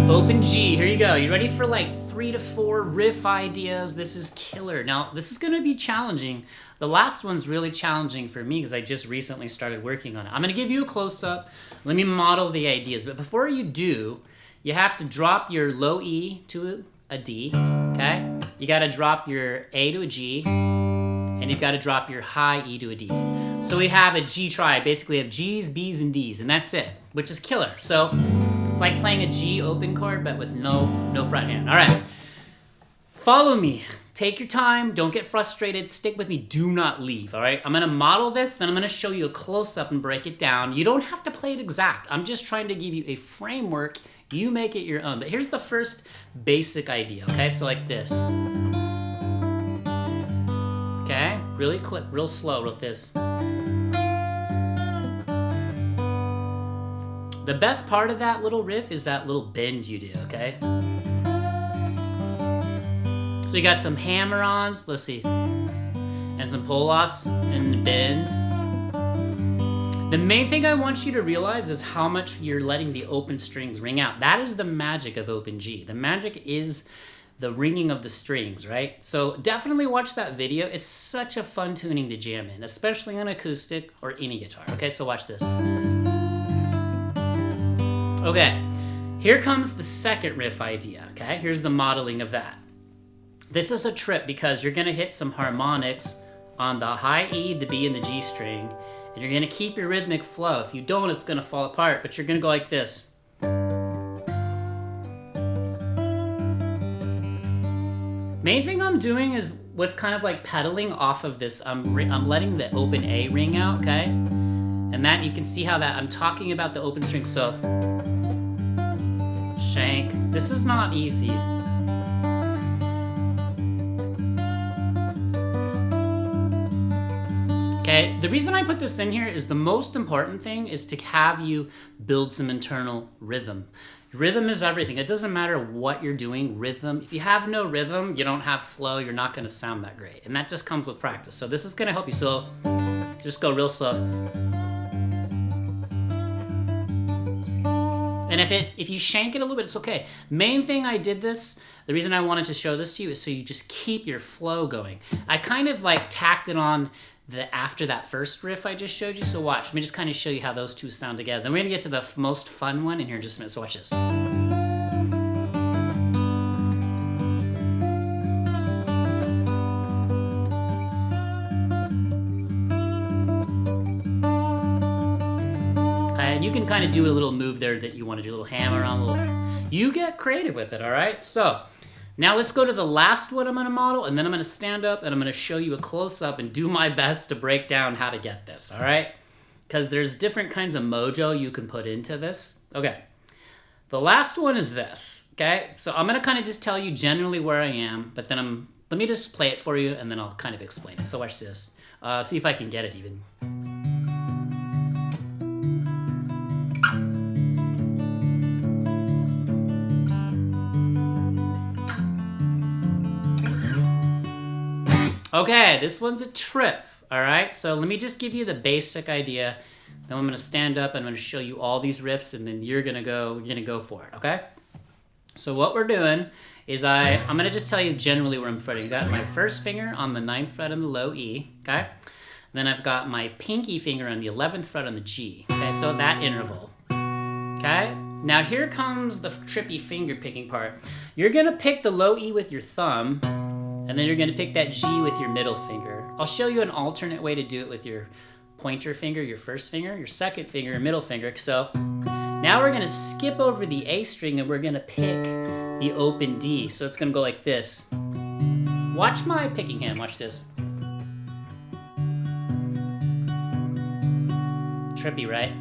Open G, here you go. You ready for like 3 to 4 riff ideas? This is killer. Now, this is gonna be challenging. The last one's really challenging for me because I just recently started working on it. I'm gonna give you a close-up. Let me model the ideas. But before you do, you have to drop your low E to a D, okay? You gotta drop your A to a G, and you've gotta drop your high E to a D. So we have a G triad. Basically, we have G's, B's, and D's, and that's it, which is killer. So it's like playing a G open chord, but with no fret hand. All right, follow me. Take your time. Don't get frustrated. Stick with me. Do not leave, all right? I'm going to model this, then I'm going to show you a close-up and break it down. You don't have to play it exact. I'm just trying to give you a framework. You make it your own. But here's the first basic idea, okay? So like this. Okay? Really clip, real slow with this. The best part of that little riff is that little bend you do, okay? So you got some hammer-ons, let's see, and some pull-offs and bend. The main thing I want you to realize is how much you're letting the open strings ring out. That is the magic of open G. The magic is the ringing of the strings, right? So definitely watch that video. It's such a fun tuning to jam in, especially on acoustic or any guitar. Okay, so watch this. Okay, here comes the second riff idea, okay? Here's the modeling of that. This is a trip because you're gonna hit some harmonics on the high E, the B, and the G string, and you're gonna keep your rhythmic flow. If you don't, it's gonna fall apart, but you're gonna go like this. Main thing I'm doing is what's kind of like pedaling off of this. I'm letting the open A ring out, okay? And that, you can see how that, I'm talking about the open string, so shank. This is not easy. Okay, the reason I put this in here is the most important thing is to have you build some internal rhythm. Rhythm is everything. It doesn't matter what you're doing, rhythm. If you have no rhythm, you don't have flow, you're not gonna sound that great. And that just comes with practice. So this is gonna help you. So just go real slow. And if you shank it a little bit, it's okay. Main thing I did this, the reason I wanted to show this to you is so you just keep your flow going. I kind of like tacked it on after that first riff I just showed you, so watch. Let me just kind of show you how those two sound together. Then we're gonna get to the most fun one in here in just a minute, so watch this. And you can kind of do a little move there that you want to do, a little hammer on, a little. You get creative with it, all right? So now let's go to the last one I'm gonna model, and then I'm gonna stand up and I'm gonna show you a close-up and do my best to break down how to get this, all right? Because there's different kinds of mojo you can put into this. Okay, the last one is this, okay? So I'm gonna kind of just tell you generally where I am, but then let me just play it for you and then I'll kind of explain it. So watch this. See if I can get it even. Okay, this one's a trip, all right? So let me just give you the basic idea. Then I'm gonna stand up and I'm gonna show you all these riffs and then you're gonna go for it, okay? So what we're doing is I'm gonna just tell you generally where I'm fretting. I got my first finger on the 9th fret on the low E, okay? Then I've got my pinky finger on the 11th fret on the G, okay? So that interval, okay? Now here comes the trippy finger picking part. You're gonna pick the low E with your thumb, and then you're gonna pick that G with your middle finger. I'll show you an alternate way to do it with your pointer finger, your first finger, your second finger, your middle finger. So now we're gonna skip over the A string and we're gonna pick the open D. So it's gonna go like this. Watch my picking hand, watch this. Trippy, right?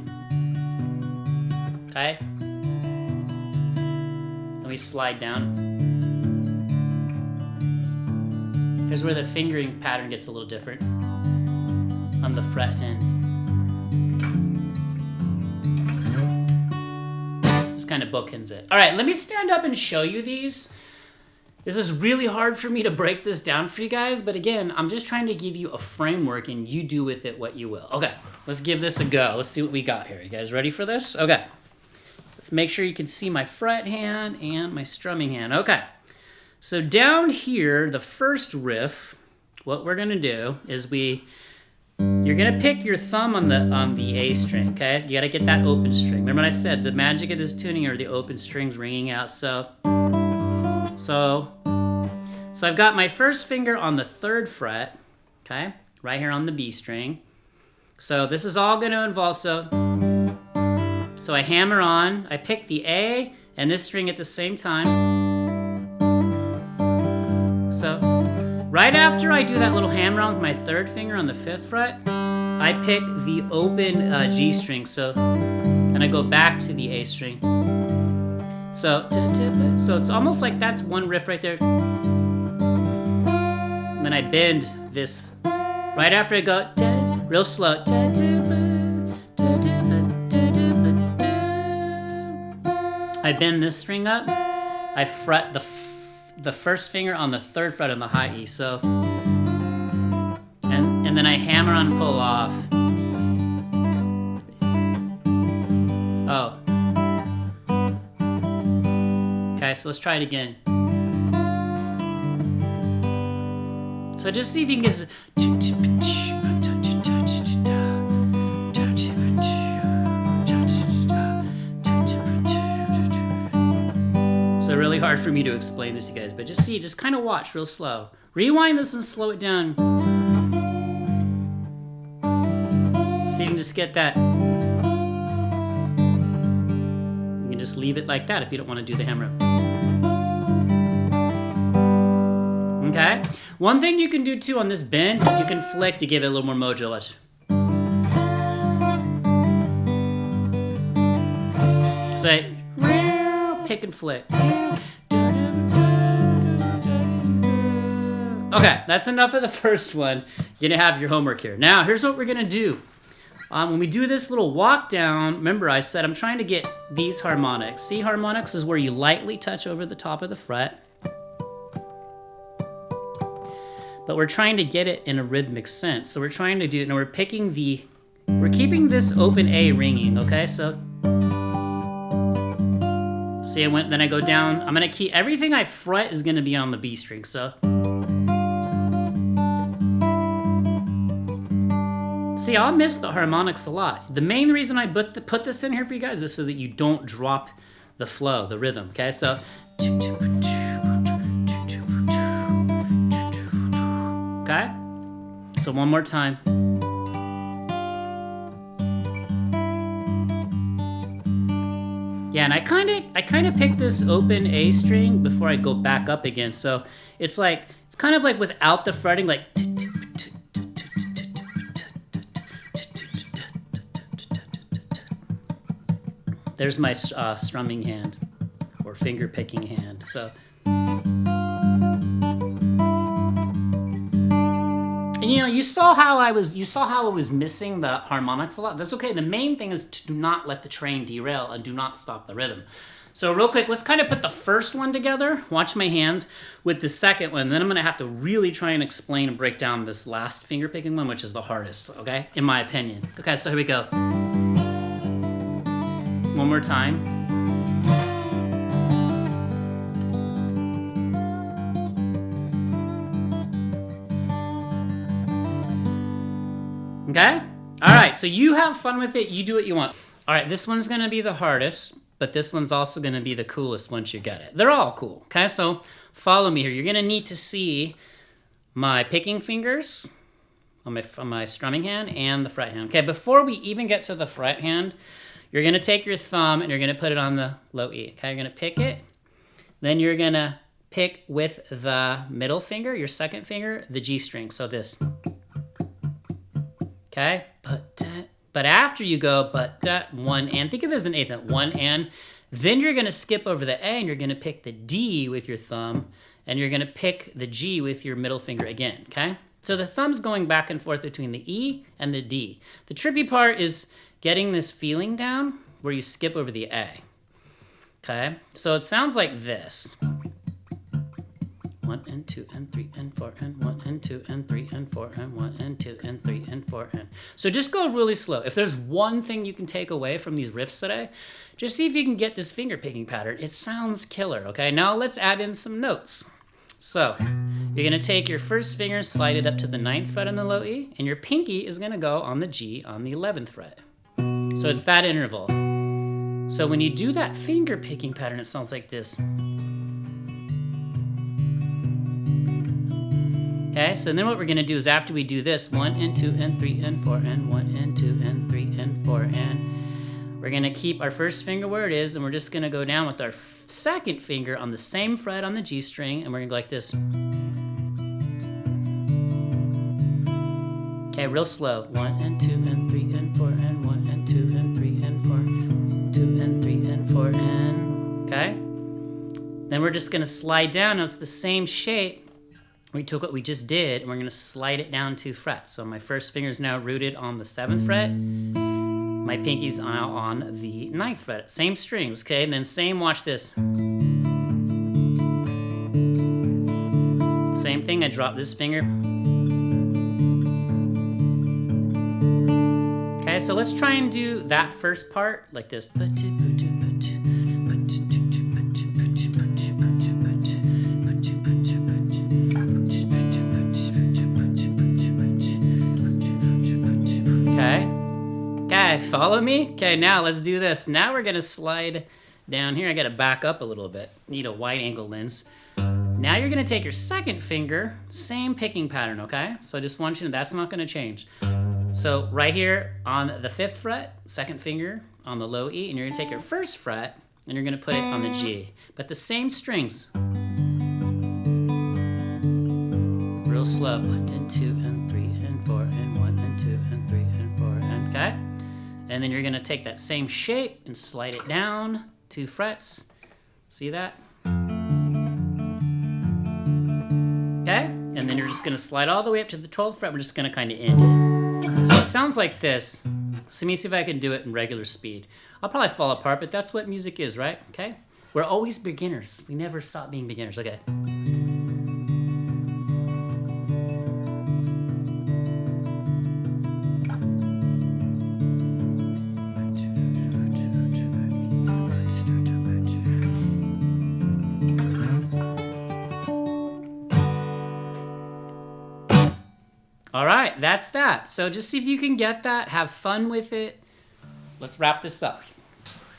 Okay. Let me slide down. Here's where the fingering pattern gets a little different on the fret end. This kind of bookends it. All right, let me stand up and show you these. This is really hard for me to break this down for you guys, but again, I'm just trying to give you a framework and you do with it what you will. Okay, let's give this a go. Let's see what we got here. You guys ready for this? Okay. Let's make sure you can see my fret hand and my strumming hand. Okay, so down here, the first riff, what we're gonna do is you're gonna pick your thumb on the A string, okay? You gotta get that open string. Remember what I said, the magic of this tuning are the open strings ringing out, so I've got my first finger on the 3rd fret, okay? Right here on the B string. So this is all gonna involve, so I hammer on, I pick the A and this string at the same time. So right after I do that little hammer on with my 3rd finger on the 5th fret, I pick the open G string, and I go back to the A string. So it's almost like that's one riff right there. And then I bend this right after I go real slow. I bend this string up. I fret the first finger on the 3rd fret on the high E. So, and then I hammer on and pull off. Oh. Okay, so let's try it again. So just see if you can get this. So really hard for me to explain this to you guys, but just kind of watch real slow. Rewind this and slow it down. So you can just get that. You can just leave it like that if you don't want to do the hammer. Okay? One thing you can do too on this bend, you can flick to give it a little more mojo. Watch. Say, pick and flick. Okay, that's enough of the first one. You're gonna have your homework here. Now, here's what we're gonna do. When we do this little walk down, remember I said I'm trying to get these harmonics. C harmonics is where you lightly touch over the top of the fret. But we're trying to get it in a rhythmic sense. So we're trying to do it, and we're keeping this open A ringing, okay? So, see, then I go down. I'm gonna keep, everything I fret is gonna be on the B string, so. See, I'll miss the harmonics a lot. The main reason I put this in here for you guys is so that you don't drop the flow, the rhythm, okay? So, okay? So one more time. Yeah, and I kind of pick this open A string before I go back up again. So it's kind of like without the fretting, like. There's my strumming hand or finger picking hand. So. And you saw how I was missing the harmonics a lot. That's okay. The main thing is to do not let the train derail and do not stop the rhythm. So real quick, let's kind of put the first one together. Watch my hands with the second one. Then I'm gonna have to really try and explain and break down this last finger picking one, which is the hardest, okay? In my opinion. Okay, so here we go. One more time. Okay? All right, so you have fun with it. You do what you want. All right, this one's going to be the hardest, but this one's also going to be the coolest once you get it. They're all cool, okay? So follow me here. You're going to need to see my picking fingers on my strumming hand and the fret hand. Okay, before we even get to the fret hand, you're going to take your thumb and you're going to put it on the low E, okay? You're going to pick it. Then you're going to pick with the middle finger, your second finger, the G string, so this. Okay, but after you go, one and, think of it as an eighth note, one and, then you're gonna skip over the A and you're gonna pick the D with your thumb and you're gonna pick the G with your middle finger again, okay? So the thumb's going back and forth between the E and the D. The tricky part is getting this feeling down where you skip over the A, okay? So it sounds like this. One, and 2 and 3 and 4 and 1 and 2 and 3 and 4 and 1 and 2 and 3 and 4 and... So just go really slow. If there's one thing you can take away from these riffs today, just see if you can get this finger picking pattern. It sounds killer, okay? Now let's add in some notes. So you're gonna take your first finger, slide it up to the 9th fret on the low E, and your pinky is gonna go on the G on the 11th fret. So it's that interval. So when you do that finger picking pattern, it sounds like this. Okay, so then what we're gonna do is after we do this, 1 and 2 and 3 and 4 and 1 and 2 and 3 and 4 and we're gonna keep our first finger where it is, and we're just gonna go down with our second finger on the same fret on the G string, and we're gonna go like this. Okay, real slow. 1 and 2 and 3 and 4 and 1 and 2 and 3 and 4, 2 and 3 and 4 and, okay? Then we're just gonna slide down. Now it's the same shape. We took what we just did, and we're gonna slide it down 2 frets. So my first finger is now rooted on the 7th fret. My pinky's now on the 9th fret. Same strings, okay? And then same, watch this. Same thing, I drop this finger. Okay, so let's try and do that first part like this. Okay, follow me? Okay, now let's do this. Now we're gonna slide down here. I gotta back up a little bit. Need a wide angle lens. Now you're gonna take your second finger, same picking pattern, okay? So I just want you to know that's not gonna change. So right here on the 5th fret, second finger on the low E, and you're gonna take your first fret and you're gonna put it on the G. But the same strings. Real slow. 1 and 2 and 3 and 4 and 1 and 2 and 3 and 4 and, okay? And then you're gonna take that same shape and slide it down 2 frets. See that? Okay? And then you're just gonna slide all the way up to the 12th fret. We're just gonna kind of end it. So it sounds like this. So let me see if I can do it in regular speed. I'll probably fall apart, but that's what music is, right? Okay? We're always beginners. We never stop being beginners. Okay. All right, that's that. So just see if you can get that. Have fun with it. Let's wrap this up.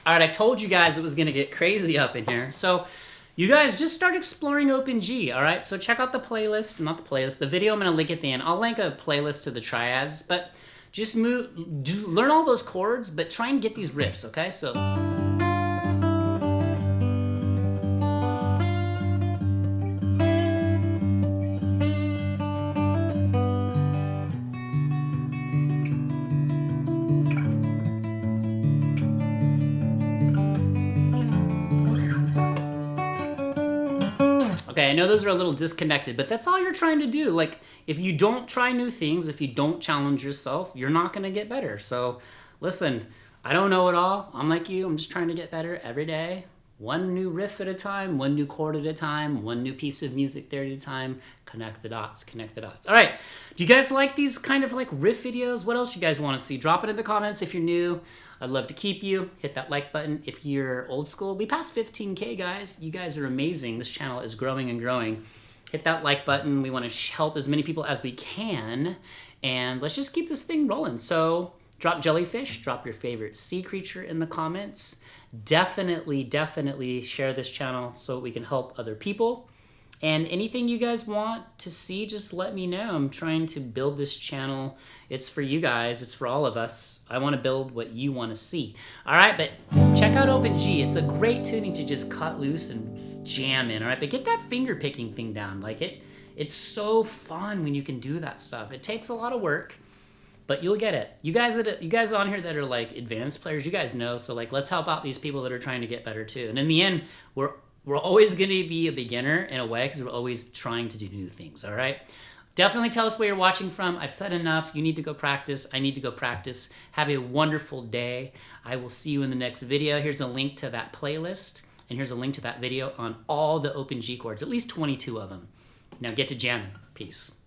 All right, I told you guys it was gonna get crazy up in here. So you guys just start exploring OpenG, all right? So check out the playlist, not the playlist, the video I'm gonna link at the end. I'll link a playlist to the triads, but just learn all those chords, but try and get these riffs, okay? So. Okay, I know those are a little disconnected, but that's all you're trying to do. Like, if you don't try new things, if you don't challenge yourself, you're not gonna get better. So, listen, I don't know it all. I'm like you, I'm just trying to get better every day. One new riff at a time, one new chord at a time, one new piece of music there at a time. Connect the dots, connect the dots. All right, do you guys like these kind of like riff videos? What else do you guys wanna see? Drop it in the comments if you're new. I'd love to keep you. Hit that like button if you're old school. We passed 15K, guys. You guys are amazing. This channel is growing and growing. Hit that like button. We want to help as many people as we can. And let's just keep this thing rolling. So drop Jellyfish. Drop your favorite sea creature in the comments. Definitely share this channel so we can help other people. And anything you guys want to see, just let me know. I'm trying to build this channel. It's for you guys. It's for all of us. I want to build what you want to see. All right, but check out OpenG. It's a great tuning to just cut loose and jam in, all right? But get that finger picking thing down. Like it's so fun when you can do that stuff. It takes a lot of work, but you'll get it. You guys on here that are like advanced players, you guys know. So like, let's help out these people that are trying to get better too. And in the end, we're always going to be a beginner in a way because we're always trying to do new things, all right? Definitely tell us where you're watching from. I've said enough. You need to go practice. I need to go practice. Have a wonderful day. I will see you in the next video. Here's a link to that playlist, and here's a link to that video on all the OpenG chords, at least 22 of them. Now get to jamming. Peace.